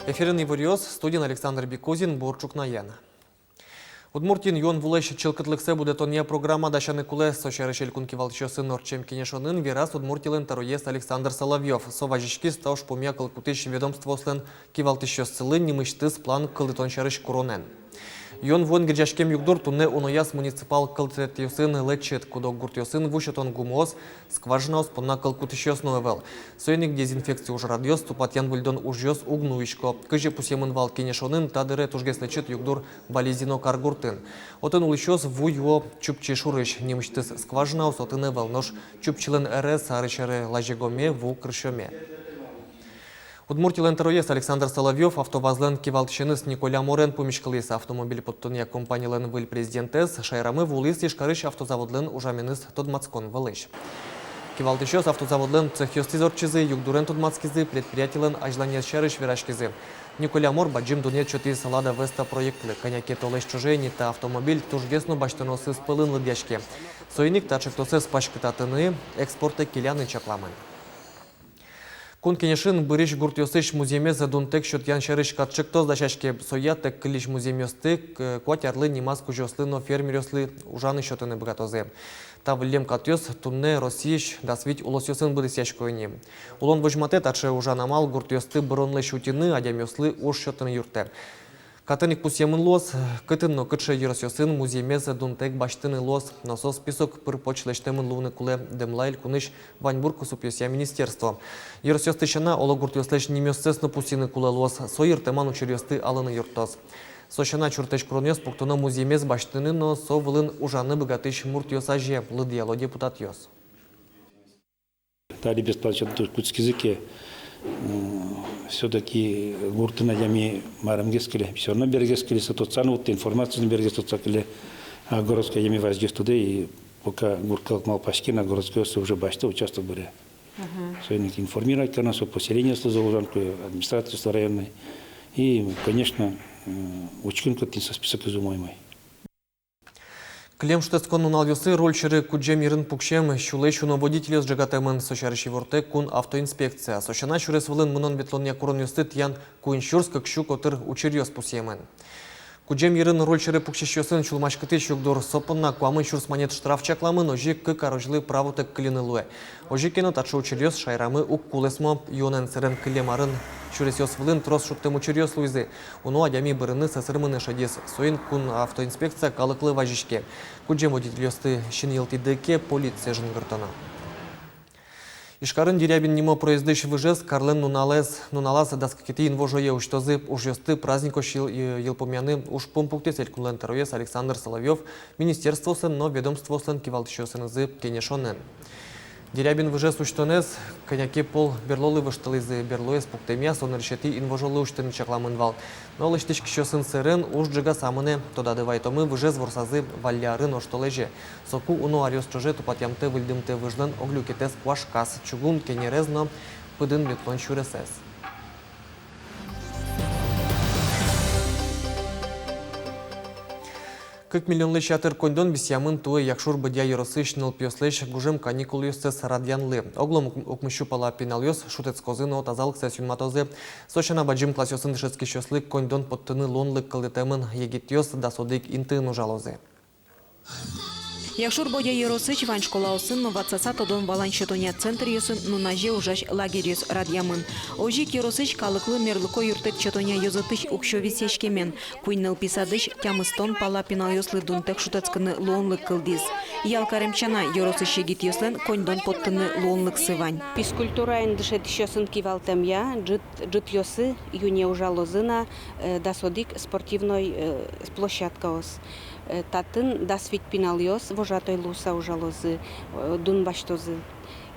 Ефірний варіоз, студент Олександр Бікозін, Борчук Наян. Удмуртін йон вулеш чилкитликсе буде тония програма дашаны куле сочерышел кункивалчосы норчем кенешонын вирас удмуртилен тароест Александр Соловьев. Соважички стауш помя калкутыш ведомство ослен кивалтышосылын немыштыс план кылытон шарыш коронен. Йон вон гиржашкем югдур туне унояс муниципал кылтетюсын лечет, кудо гуртюсын вушетон гумоз, скважина оспонна калкутышос новел. Сойник дезинфекции уж радиос, тупатьян вульдон ужьос угнуишко. Кыжи пусемын вал кенешонын, тадыре тужгес лечет югдур бализино каргуртын. Отын улышос вуйо чупчи шурыш, немыштыс скважина осотыны велнош чупчилен РС арычары лажегоме ву крышоме. Удмуртилен тароест Александр Соловьев автовазлен кивалтшыныс Николя Морен помешкалыс автомобиль подтония компаниялен выл президентес шайрамы вулыс ешкарыш автозаводлен ужаменыс тодмацкон вылыш. Кивалтышос автозаводлен цехёстизорчизы югдурен тодмацкизы предприятиялен ажланец шарыш вирашкизы. Николя Мор баджим дуне чоти салада веста проектлы. Коняке толеш чужейни та автомобиль тужгесно баштоносы спылын лыдяшки. Сойник тачектосы спашкытатыны экспорты киляны чакламын. Кун кенешин бырыш гуртёсыш музеймезе дунтек шотян шерыш катчыктоз дашашке соятек кылиш музеймёстык кватярлы немаз кужослыно фермерёслы ужаны шотыны бгатозе. Тавлем катёс тунне Россияш дасвить улосёсын бырысяшкойни. Улон вожмате таче ужанамал гуртёсты бронлы шутины адямёслы уж шотыны юрте. Катыник пусемын лос, кытынно кытше еросёсын музеймезе дунтек баштыны лос, насос список пыр почлештемын луны куле демлайль куныш Ваньбург супёсия министерство. Еросёс тышана оло гуртёслеш немёссесно пусины куле лос, сойыр теман учерёсты алыны юртос. Сошана чуртеш кронёс пуктуно музеймез баштыны, но со вылын ужаны богатыш муртёсаже, лыдьяло депутат ёс. Тали бесплатно кутский языке. Все-таки гуртына ями марамгескеле, все равно бергескеле, социальную вот информацию на бергескеле, а городская ями воздействует туда, и пока гурткал малпашки на городской уже башта участвовал были. Сегодня информировать нас о поселении служанку, администрацию районной, и, конечно, учкинку со список изумаемый. Клем штецкон уналвесы рольшеры куджем ирын пукшем щулещуно водителю сжигатемын сочарыщи ворте кун автоинспекция. Сочана чурес вылын мунон ветлония куронюстыт ян куинщурск кшу котыр учерьёс пусемен. Куджем ирын рольшеры пукшещёсын чулмашкыты щугдор сопынна куамын щурс монет штраф чакламын ожи к карожлы правотек клинылуэ. Ожи кено татшо учерьёс шайрамы ук кулесмо йонен сырен клемарын чуресёс вылын трос шуттем учерьёс луйзы. Уно адями бырыны сасырмыны шадес. Соин кун автоинспекция калыклы важишке. Куджем водителёсты шинилтидеке полиция жынгыртана. Ишкарын дерябин нимо проездыш выжес Карлен нуналас даскакети инвожое уштозы ужёсты празднико елпомяны уж помпукте селькунлен тароес Александр Соловьев министерство сен, но ведомство сен кивалтышёсын зы кенешонен. Дерябин выжес уштонес коняке пол берлолы вышталызы берлоес пуктемия сон решети инвожолы уштын чакламынвал. Но лыштыш кишёсын сырен уж джига самыне тодадывайтомы выжес ворсазы валярын оштолеже. Соку уно арёс чуже тупатямте выльдымте выждан оглюкетес квашкас чугун кенерезно пыдын ветлон чуресес. Кык миллионлы шатыр кондон бисямын туы якшур бадья еросыш нылпёслеш гужем каникул юстес радианлы. Оглом укмышу пала пенал ёс шутец козыно тазалык сесюн матозе. Сочана баджим классёсын дышецки шёслык кондон подтыны лонлык кылдытемын егит ёс да содык инты нужалозе. Якшур бодя еросыч вань школа осын новацаса тодон балан щетоня центр ёсын нунаже ужаш лагерь ёс радиамын. Ожик еросыч калыклы мерлыко юртет щетоня ёзытыч укшови сечкемен. Куйныл писадыч тямыстон пала пинал ёслы дунтек шутецкыны лоонлык кылдиз. Ялкаремчана еросыч егит ёслен коньдон подтыны лоонлык сывань. Физкультура индышет ёсын кивалтем я, жит ёсы юне ужалозына дасодик спортивной площадка ос. Татын дасвит пинал ёс, вожатой луса ужалозы, дун баштозы.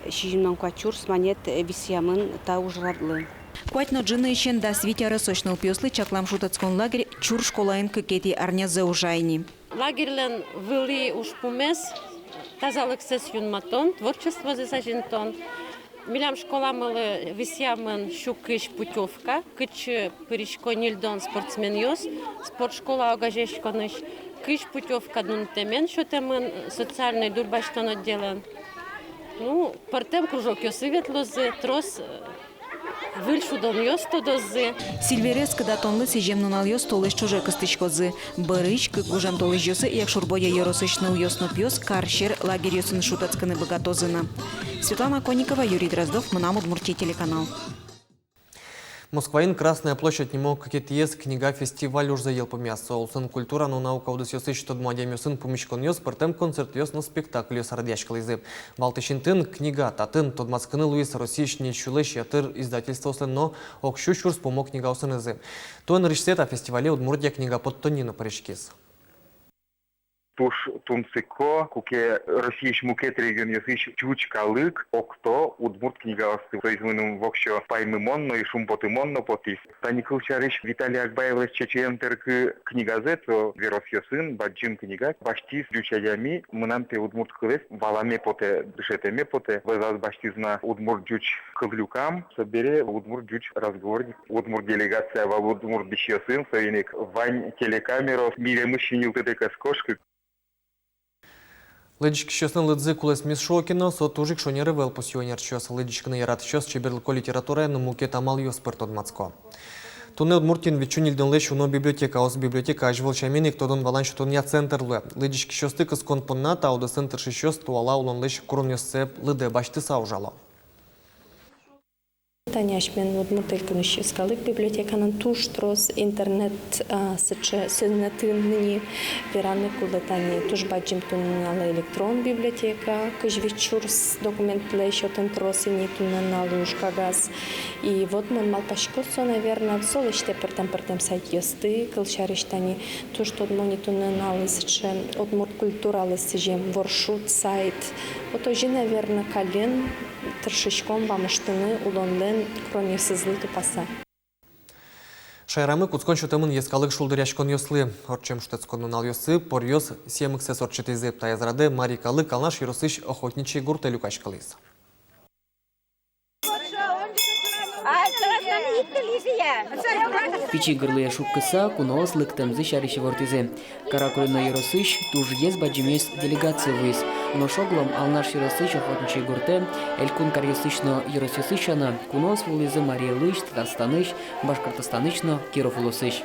Шижимнан квачур сманет висямын та ужрадлы. Кватно джины ищен дасвит яры сочныл пёслы чаклам шутецкон лагерь чур школаен кыкети арнязе ужайни. Лагерлен выли уж пумес, тазалык сесюн матон, творчество зазажинтон. Милям школа малы висямын щукыш путевка, кыч пыричко нильдон спортсмен ёс, спортшкола огажеш коныш. Кыш путевка дун темен, что темен социальный дурбаштон отделан. Ну, партем кружок ёсы ветлозы, трос вильшудон йос тодозы. Сильверес кыда тонлы сижем нунал йос толыш чуже кыстычкозы. Бырыч, кык гужам толыш йосы, як шурбоя йоросычныл йоснуп йос, каршер лагерь йосын шутацканы богатозына. Светлана Конникова, Юрий Дроздов, Мынам Удмуртия телеканал. Москваин Красная площадь не мог ес книга фестиваль уж заел по мясу. Олсын культура, но наука удас йосы что дмадем йосын помещкон йос, партем концерт йос на спектакль йос радяшкал изы. Валтышинтын книга татын тодмацканы Луис Российшний чулыш ятыр издательство ослен, но окщущурс помог книга осын изы. Туэн решсет о фестивале Удмуртия книга под тонину паришкис. Туш тунцыко, куке Российш мукет регион ясыш чучкалык, окто удмурт книгаосты. То есть мы вокщо паймымонно и шумпотымонно потис. Таникыл чарыш Виталий Акбаевлес чечен терк книгазет, верос ясын, баджим книга. Баштиз дючаями, мынанте удмурт кылес, валаме поте, дышетеме поте. Вазаз баштизна удмурт дюч кылюкам, собере удмурт дюч разговорник. Удмурт делегация в удмурт бищясын, совиник вань телекамеров, мире мышинил тетека скошка. Ледички щосны лыдзы кулес мис шокино, со тужик шонеры вел пусионер щос. Ледичкины ярат щос чеберлко литература, но мукет амал йос пыртод мацко. Туне Удмуртин вечунильден лещ уно библиотека, ос библиотека ажвол чаминик, тодон валан щотон я центр ле. Ледички щосты кыскон понната, ауда центр щос туала улон лещ курон йосеп лыде башты саужало. Таняшмен Удмуртельканы шескалык библиотеканын туш-трос интернет сычы сөннетынны вераны кулдатани туш баджим тунналы электрон библиотека, кыжвичурс документлы счетен тросыни тунналы ушкагаз. И вот мы малпашкосо, наверное, солыште пертем сайт ёсты, кылшариштани туш тодмони тунналы сычы Удмурт культуралы сыжем воршут сайт. Вот уже, наверное, кален тыршычком вамыштыны улонлен кронесызлы тупаса. Шайрамы куцкон шутамын ескалык шулдыряшкон йослы. Орчем штецкон нунал йосы, пор йос семыксес орчеты зеп таязраде марикалы калнаш йоросыш охотничий гурт люкашкалыс. Пичи гырлыя шуккыса куноос лыктымзы шариши вортизе. Каракулина Яросыш туж ез баджимес делегация выз. Но шоглом алнаш Яросыш охотничий гурте, элькун карьесышно Яросысышана, куноос вулызы Мария Лыш, Татарстаныш, Башкортостанышно, Киров улысыш.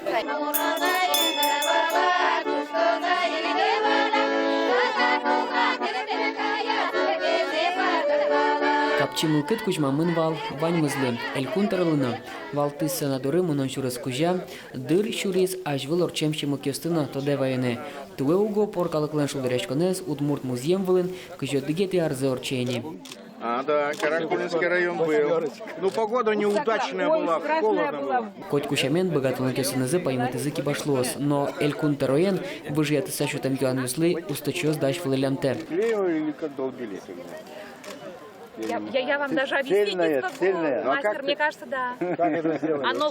Капчимылкыт кучмамын вал, вань мызлы, элькун тарылына, валты сенадоры мунон шурыз кужа, дыр шуриз ажвыл орчемшимы кестына тоде вайыны. Туэ уго поркалыклын шулдыряшконез Удмурт музеем вылын, кыжёдыгеты арзы орчейни. Да, Каракулинский район был. Ну, погода неудачная была, холодно было. Коть кушамен богатылын кестынызы паймыт языки башлоос, но элькун тароен выжияты сашутам юан юслы усточёз даш вылылямте. Клею или как долбили тогда? Я вам даже объяснить не смогу, сильная. мастер, мне кажется, да. Оно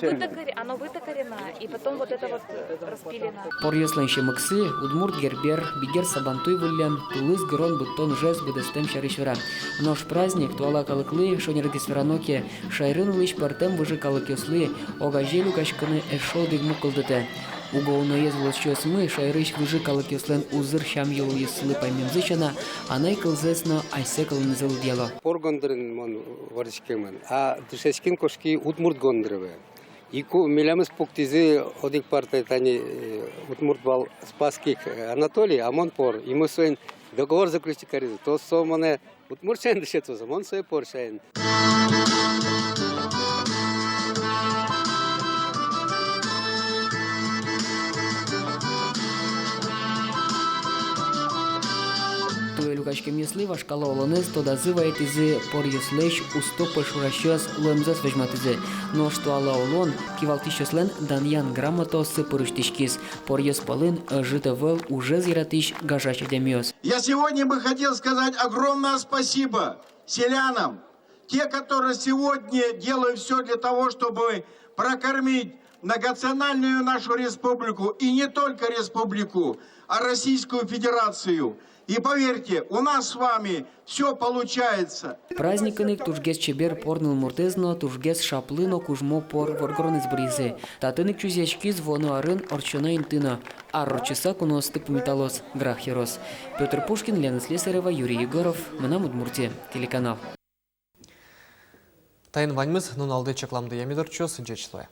Оно вытокарено, и потом вот это вот распилено. Пор ёсланши мыксы, Удмурт гербер, бигер сабантуй вылям, тулыс грон бутон жез быдыстем шаришвера. Нож праздник, туала калыклы, шонерги свераноке, шайрын лыш партем выжи калык ёслы, огажелю кашканы эшо дыгму кылдыте. Уголно езволос чёс мы, шайрыш выжи калык ёслен узыр шам ёлу ёслы паймемзычана, анай кылзесно айсекал нызыл дело. Поргондрын мон варышкемен, а дышечкин кошки Удмурт гондрыве. Ику милямыз пуктизи одик партай тани Удмурт бал Спасских Анатолий, а мон пор. И мы своин договор заключить каризу. То со моне Удмурт шаин дышетуза, мон свой пор шаин. Люкашкем ясли вашкала олонез то дазывает изы пор яслеш устопы шуращёс луэмзэс вежматызы. Но что ала олон кивалтищёслен даньян грамото сыпырыштишкис. Пор яспалын житовел уже зиратыш гажача демёс. Я сегодня бы хотел сказать огромное спасибо селянам. Те, которые сегодня делают все для того, чтобы прокормить многонациональную нашу республику. И не только республику, а Российскую Федерацию. И поверьте, у нас с вами все получается. Праздниканы тужгес чебер порныл муртезно, тужгес шаплыно кужмо пор воргроныз бризе. Татынык чузячки звону арын орчона интына. Аррочиса кунос тып металлос грахерос. Петр Пушкин, Лена Слесарева, Юрий Егоров. Мынам Удмуртия. Телеканал. Тайын ваньмыз нуналды чекламды ямидорчос джечлы.